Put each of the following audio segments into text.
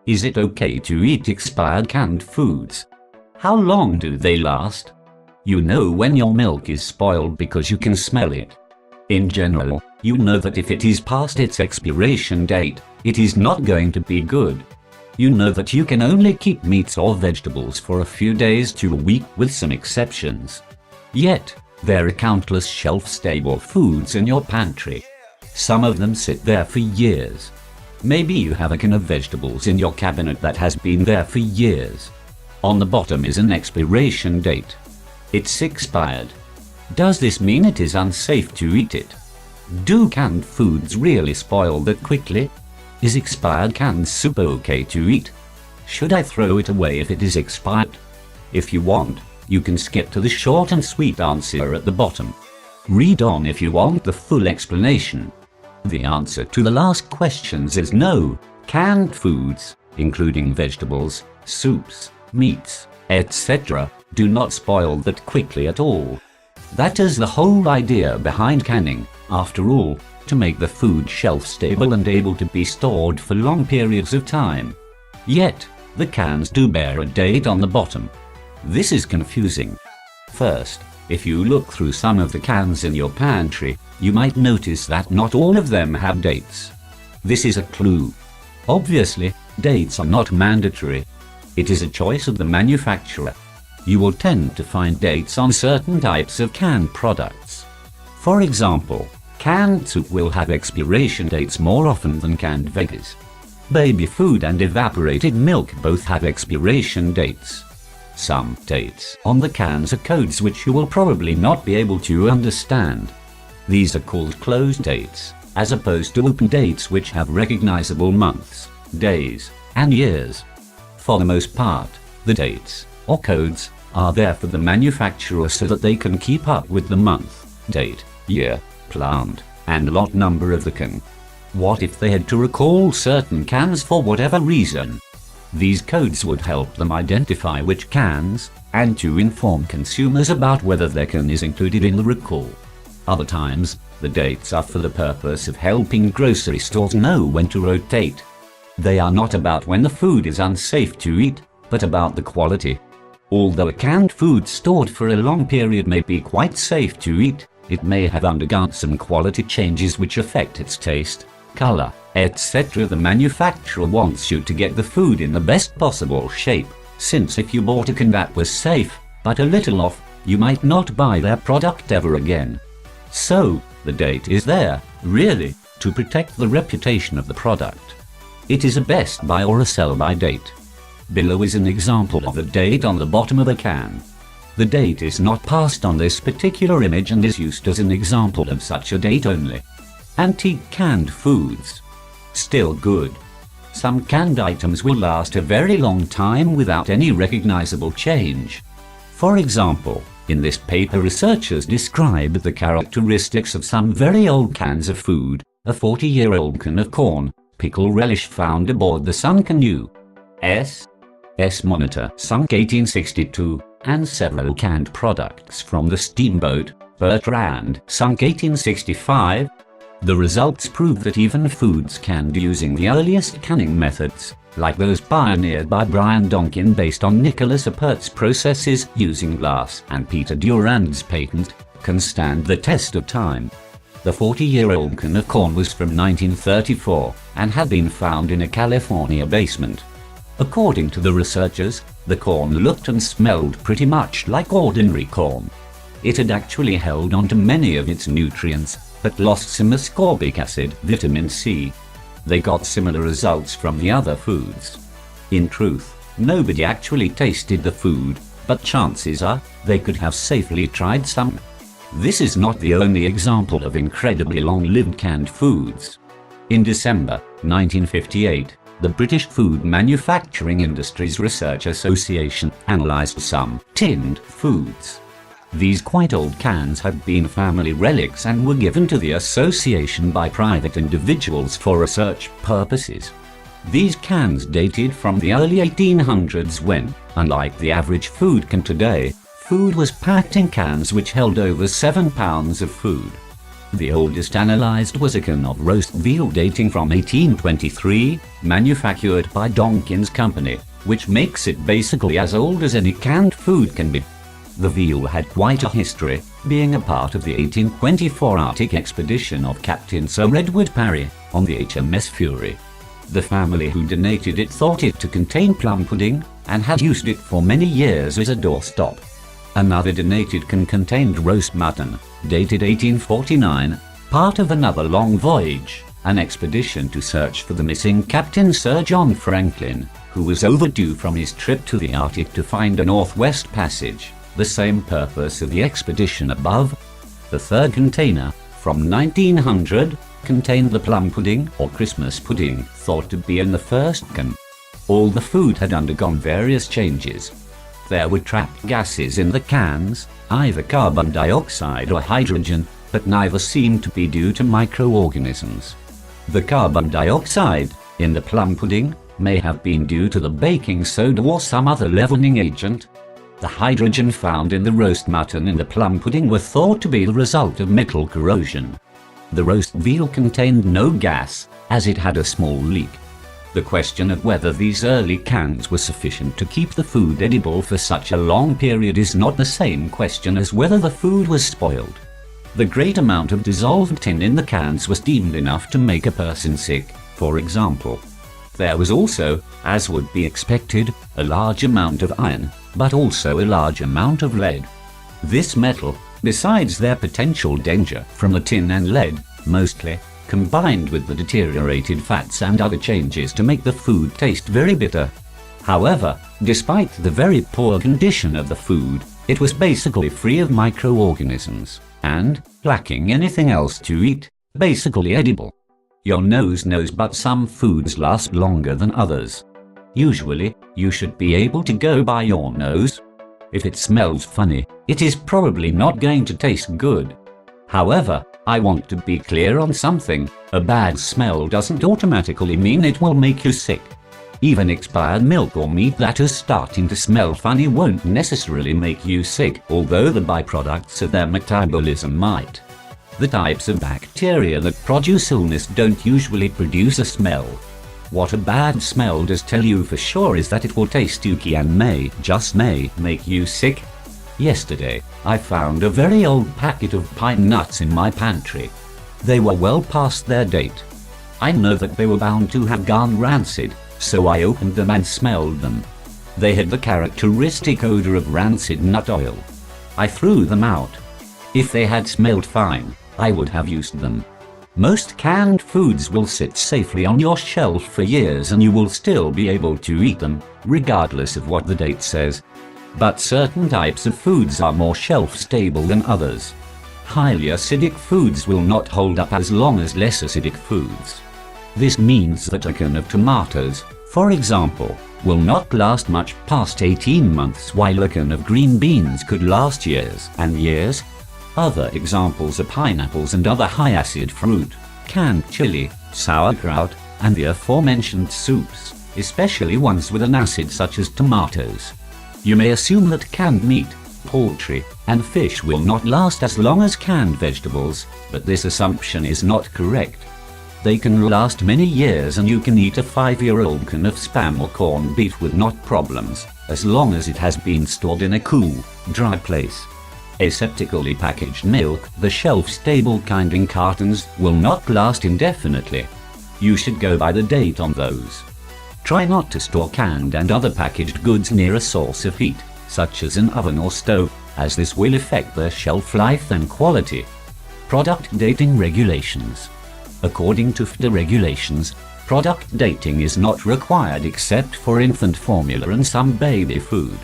Is it okay to eat expired canned foods? How long do they last? You know when your milk is spoiled because you can smell it. In general, you know that if it is past its expiration date, it is not going to be good. You know that you can only keep meats or vegetables for a few days to a week with some exceptions. Yet, there are countless shelf-stable foods in your pantry. Some of them sit there for years. Maybe you have a can of vegetables in your cabinet that has been there for years. On the bottom is an expiration date. It's expired. Does this mean it is unsafe to eat it? Do canned foods really spoil that quickly? Is expired canned soup okay to eat? Should I throw it away if it is expired? If you want, you can skip to the short and sweet answer at the bottom. Read on if you want the full explanation. The answer to the last questions is no. Canned foods, including vegetables, soups, meats, etc., do not spoil that quickly at all. That is the whole idea behind canning, after all, to make the food shelf-stable and able to be stored for long periods of time. Yet, the cans do bear a date on the bottom. This is confusing. First, if you look through some of the cans in your pantry, you might notice that not all of them have dates. This is a clue. Obviously, dates are not mandatory. It is a choice of the manufacturer. You will tend to find dates on certain types of canned products. For example, canned soup will have expiration dates more often than canned veggies. Baby food and evaporated milk both have expiration dates. Some dates on the cans are codes which you will probably not be able to understand. These are called closed dates, as opposed to open dates which have recognizable months, days, and years. For the most part, the dates, or codes, are there for the manufacturer so that they can keep up with the month, date, year, plant, and lot number of the can. What if they had to recall certain cans for whatever reason? These codes would help them identify which cans, and to inform consumers about whether their can is included in the recall. Other times, the dates are for the purpose of helping grocery stores know when to rotate. They are not about when the food is unsafe to eat, but about the quality. Although a canned food stored for a long period may be quite safe to eat, it may have undergone some quality changes which affect its taste, color, etc. The manufacturer wants you to get the food in the best possible shape, since if you bought a can that was safe, but a little off, you might not buy their product ever again. So, the date is there, really, to protect the reputation of the product. It is a best buy or a sell by date. Below is an example of a date on the bottom of a can. The date is not passed on this particular image and is used as an example of such a date only. Antique canned foods. Still good. Some canned items will last a very long time without any recognizable change. For example, in this paper researchers describe the characteristics of some very old cans of food, a 40-year-old can of corn, pickle relish found aboard the sunken U.S. Monitor sunk 1862, and several canned products from the steamboat Bertrand sunk 1865. The results prove that even foods canned using the earliest canning methods, like those pioneered by Brian Donkin based on Nicholas Appert's processes using glass and Peter Durand's patent, can stand the test of time. The 40-year-old can of corn was from 1934 and had been found in a California basement. According to the researchers, the corn looked and smelled pretty much like ordinary corn. It had actually held on to many of its nutrients, but lost some ascorbic acid, vitamin C. They got similar results from the other foods. In truth, nobody actually tasted the food, but chances are, they could have safely tried some. This is not the only example of incredibly long-lived canned foods. In December 1958, the British Food Manufacturing Industries Research Association analysed some tinned foods. These quite old cans had been family relics and were given to the association by private individuals for research purposes. These cans dated from the early 1800s when, unlike the average food can today, food was packed in cans which held over 7 pounds of food. The oldest analyzed was a can of roast veal dating from 1823, manufactured by Donkin's Company, which makes it basically as old as any canned food can be. The veal had quite a history, being a part of the 1824 Arctic expedition of Captain Sir Edward Parry on the HMS Fury. The family who donated it thought it to contain plum pudding, and had used it for many years as a doorstop. Another donated can contained roast mutton, dated 1849, part of another long voyage, an expedition to search for the missing Captain Sir John Franklin, who was overdue from his trip to the Arctic to find a Northwest Passage, the same purpose of the expedition above. The third container, from 1900, contained the plum pudding or Christmas pudding thought to be in the first can. All the food had undergone various changes. There were trapped gases in the cans, either carbon dioxide or hydrogen, but neither seemed to be due to microorganisms. The carbon dioxide in the plum pudding may have been due to the baking soda or some other leavening agent. The hydrogen found in the roast mutton and the plum pudding were thought to be the result of metal corrosion. The roast veal contained no gas, as it had a small leak. The question of whether these early cans were sufficient to keep the food edible for such a long period is not the same question as whether the food was spoiled. The great amount of dissolved tin in the cans was deemed enough to make a person sick, for example. There was also, as would be expected, a large amount of iron, but also a large amount of lead. This metal, besides their potential danger from the tin and lead, mostly combined with the deteriorated fats and other changes to make the food taste very bitter. However, despite the very poor condition of the food, it was basically free of microorganisms, and, lacking anything else to eat, basically edible. Your nose knows, but some foods last longer than others. Usually, you should be able to go by your nose. If it smells funny, it is probably not going to taste good. However, I want to be clear on something: a bad smell doesn't automatically mean it will make you sick. Even expired milk or meat that is starting to smell funny won't necessarily make you sick, although the byproducts of their metabolism might. The types of bacteria that produce illness don't usually produce a smell. What a bad smell does tell you for sure is that it will taste stinky and may, just may, make you sick. Yesterday, I found a very old packet of pine nuts in my pantry. They were well past their date. I know that they were bound to have gone rancid, so I opened them and smelled them. They had the characteristic odor of rancid nut oil. I threw them out. If they had smelled fine, I would have used them. Most canned foods will sit safely on your shelf for years and you will still be able to eat them, regardless of what the date says. But certain types of foods are more shelf-stable than others. Highly acidic foods will not hold up as long as less acidic foods. This means that a can of tomatoes, for example, will not last much past 18 months, while a can of green beans could last years and years. Other examples are pineapples and other high-acid fruit, canned chili, sauerkraut, and the aforementioned soups, especially ones with an acid such as tomatoes. You may assume that canned meat, poultry, and fish will not last as long as canned vegetables, but this assumption is not correct. They can last many years and you can eat a 5-year-old can of Spam or corned beef with not problems, as long as it has been stored in a cool, dry place. Aseptically packaged milk, the shelf-stable kind in cartons, will not last indefinitely. You should go by the date on those. Try not to store canned and other packaged goods near a source of heat, such as an oven or stove, as this will affect their shelf life and quality. Product dating regulations. According to FDA regulations, product dating is not required except for infant formula and some baby food.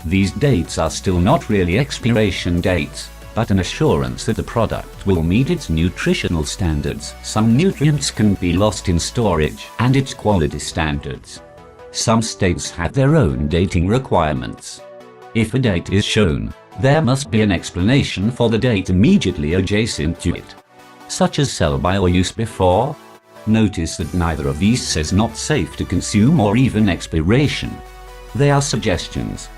These dates are still not really expiration dates, but an assurance that the product will meet its nutritional standards. Some nutrients can be lost in storage, and its quality standards. Some states have their own dating requirements. If a date is shown, there must be an explanation for the date immediately adjacent to it, such as sell-by or use before. Notice that neither of these says not safe to consume or even expiration. They are suggestions.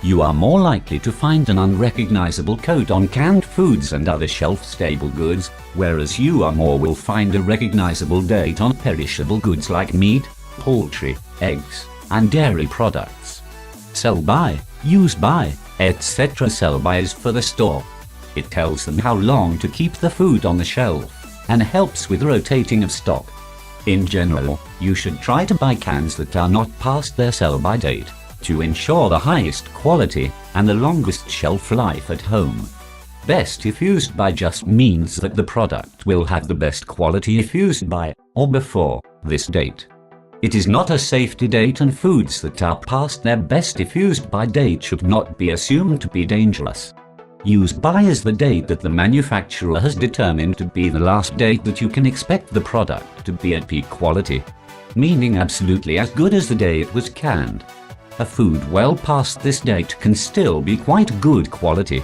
you are more likely to find an unrecognizable code on canned foods and other shelf-stable goods, whereas you are more will find a recognizable date on perishable goods like meat, poultry, eggs, and dairy products. Sell by, use by, etc. Sell by is for the store. It tells them how long to keep the food on the shelf, and helps with rotating of stock. In general, you should try to buy cans that are not past their sell-by date, to ensure the highest quality and the longest shelf life at home. Best if used by just means that the product will have the best quality if used by, or before, this date. It is not a safety date, and foods that are past their best if used by date should not be assumed to be dangerous. Used by is the date that the manufacturer has determined to be the last date that you can expect the product to be at peak quality, meaning absolutely as good as the day it was canned. A food well past this date can still be quite good quality.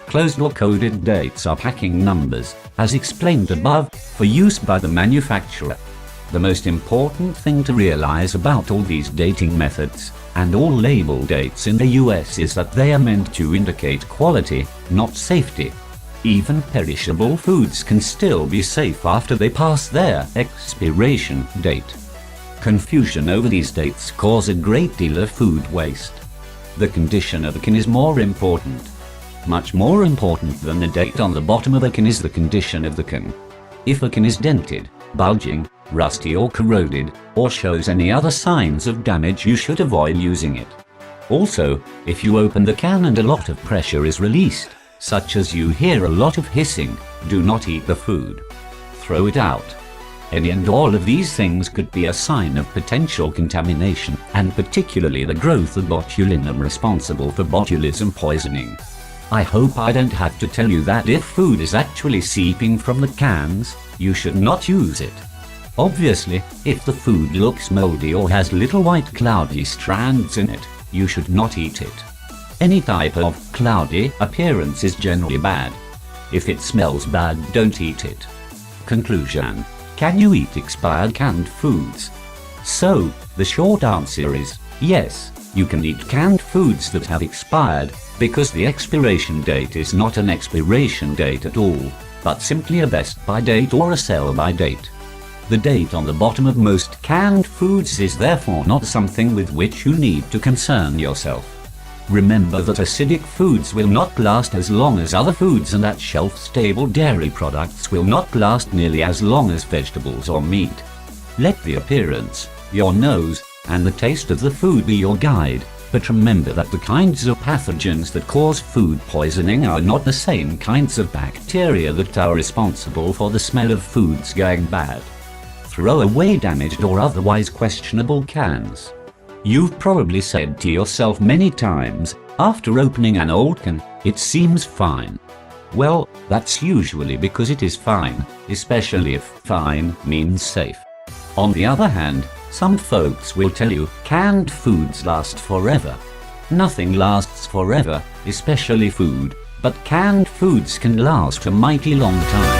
Closed or coded dates are packing numbers, as explained above, for use by the manufacturer. The most important thing to realize about all these dating methods, and all label dates in the US, is that they are meant to indicate quality, not safety. Even perishable foods can still be safe after they pass their expiration date. Confusion over these dates cause a great deal of food waste. The condition of the can is more important. Much more important than the date on the bottom of a can is the condition of the can. If a can is dented, bulging, rusty or corroded, or shows any other signs of damage, you should avoid using it. Also, if you open the can and a lot of pressure is released, such as you hear a lot of hissing, do not eat the food. Throw it out. Any and all of these things could be a sign of potential contamination, and particularly the growth of botulinum responsible for botulism poisoning. I hope I don't have to tell you that if food is actually seeping from the cans, you should not use it. Obviously, if the food looks moldy or has little white cloudy strands in it, you should not eat it. Any type of cloudy appearance is generally bad. If it smells bad, don't eat it. Conclusion: can you eat expired canned foods? So, the short answer is yes, you can eat canned foods that have expired, because the expiration date is not an expiration date at all, but simply a best by date or a sell by date. The date on the bottom of most canned foods is therefore not something with which you need to concern yourself. Remember that acidic foods will not last as long as other foods, and that shelf-stable dairy products will not last nearly as long as vegetables or meat. Let the appearance, your nose, and the taste of the food be your guide, but remember that the kinds of pathogens that cause food poisoning are not the same kinds of bacteria that are responsible for the smell of foods going bad. Throw away damaged or otherwise questionable cans. You've probably said to yourself many times, after opening an old can, it seems fine. Well, that's usually because it is fine, especially if fine means safe. On the other hand, some folks will tell you canned foods last forever. Nothing lasts forever, especially food, but canned foods can last a mighty long time.